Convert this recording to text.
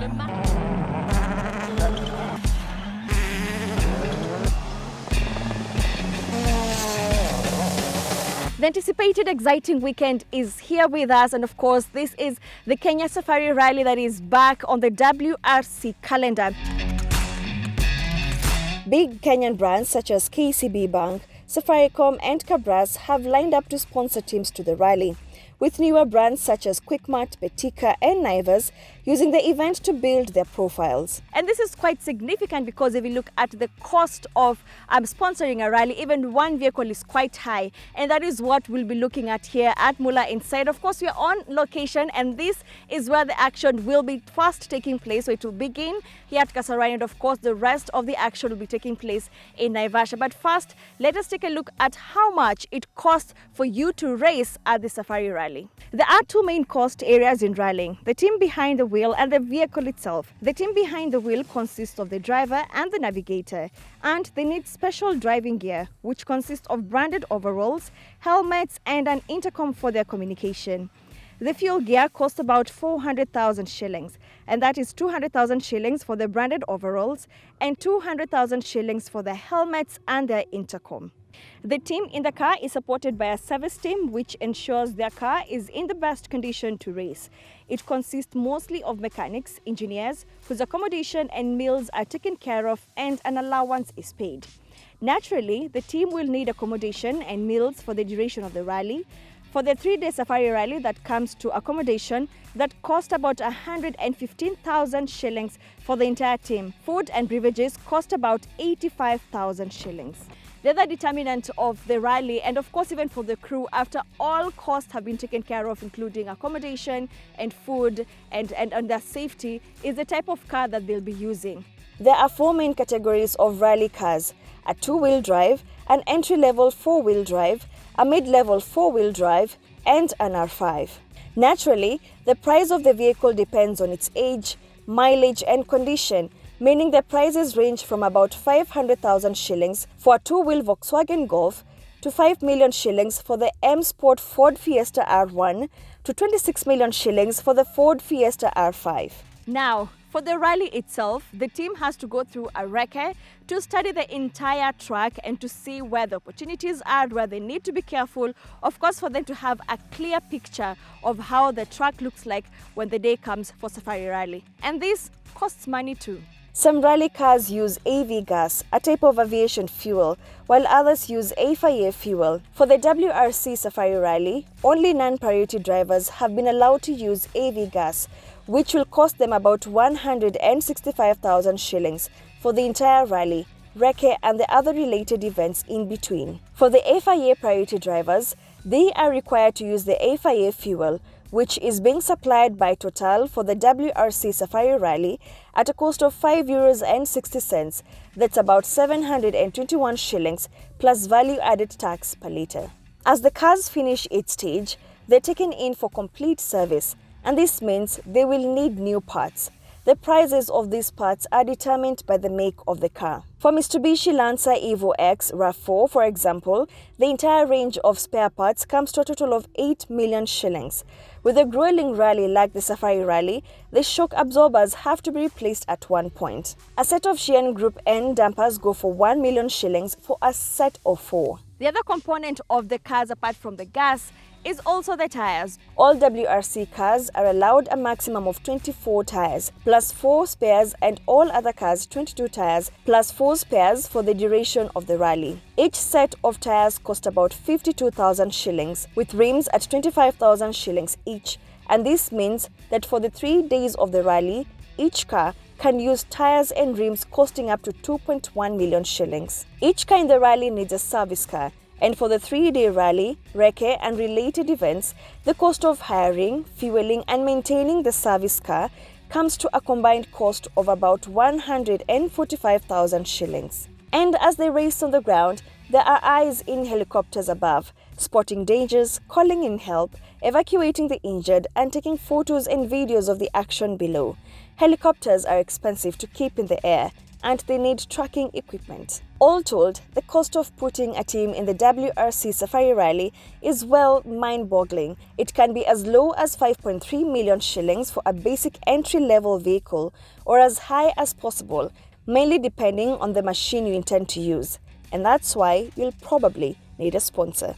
no matter. The anticipated exciting weekend is here with us, and of course this is the Kenya Safari Rally that is back on the WRC calendar. Big Kenyan brands such as KCB Bank, Safaricom and Cabras have lined up to sponsor teams to the rally, with newer brands such as Quickmart, Betika and Naivas using the event to build their profiles. And this is quite significant because if you look at the cost of sponsoring a rally, even one vehicle is quite high, and that is what we'll be looking at here at Mula Inside. Of course, we are on location, and this is where the action will be first taking place. So it will begin here at Kasarani, and of course the rest of the action will be taking place in Naivasha. But first, let us take a look at how much it costs for you to race at the Safari Rally. There are two main cost areas in rallying: the team behind the wheel and the vehicle itself. The team behind the wheel consists of the driver and the navigator, and they need special driving gear, which consists of branded overalls, helmets and an intercom for their communication. The fuel gear costs about 400,000 shillings, and that is 200,000 shillings for the branded overalls and 200,000 shillings for the helmets and their intercom. The team in the car is supported by a service team which ensures their car is in the best condition to race. It consists mostly of mechanics, engineers, whose accommodation and meals are taken care of and an allowance is paid. Naturally, the team will need accommodation and meals for the duration of the rally. For the 3-day safari rally, that comes to accommodation that cost about 115,000 shillings for the entire team. Food and beverages cost about 85,000 shillings. The other determinant of the rally, and of course even for the crew, after all costs have been taken care of, including accommodation and food and their safety, is the type of car that they'll be using. There are 4 main categories of rally cars: a 2-wheel drive, an entry-level 4-wheel drive, a mid-level 4-wheel drive and an R5. Naturally, the price of the vehicle depends on its age, mileage and condition, meaning the prices range from about 500,000 shillings for a 2-wheel Volkswagen Golf to 5 million shillings for the M Sport Ford Fiesta R1 to 26 million shillings for the Ford Fiesta R5. Now, for the rally itself, the team has to go through a recce to study the entire track and to see where the opportunities are, where they need to be careful, of course for them to have a clear picture of how the track looks like when the day comes for Safari Rally. And this costs money too. Some rally cars use AV gas, a type of aviation fuel, while others use FIA fuel. For the WRC Safari Rally, only non-priority drivers have been allowed to use AV gas, which will cost them about 165,000 shillings for the entire rally, recce and the other related events in between. For the FIA priority drivers, they are required to use the FIA fuel, which is being supplied by Total for the WRC Safari Rally at a cost of €5.60. That's about 721 shillings plus value-added tax per litre. As the cars finish each stage, they're taken in for complete service, and this means they will need new parts. The prices of these parts are determined by the make of the car. For Mitsubishi Lancer Evo X RAV4, for example, the entire range of spare parts comes to a total of 8 million shillings. With a grueling rally like the Safari Rally, the shock absorbers have to be replaced at one point. A set of Shein Group N dampers go for 1 million shillings for a set of 4. The other component of the cars, apart from the gas, is also the tires. All WRC cars are allowed a maximum of 24 tires, plus 4 spares, and all other cars 22 tires, plus 4 spares for the duration of the rally. Each set of tires cost about 52,000 shillings, with rims at 25,000 shillings each, and this means that for the 3 days of the rally, each car can use tires and rims costing up to 2.1 million shillings. Each car in the rally needs a service car, and for the 3-day rally, recce and related events, the cost of hiring, fueling and maintaining the service car comes to a combined cost of about 145,000 shillings. And as they race on the ground, there are eyes in helicopters above, spotting dangers, calling in help, evacuating the injured and taking photos and videos of the action below. Helicopters are expensive to keep in the air, and they need tracking equipment. All told, the cost of putting a team in the WRC Safari Rally is well mind-boggling. It can be as low as 5.3 million shillings for a basic entry-level vehicle or as high as possible, mainly depending on the machine you intend to use. And that's why you'll probably need a sponsor.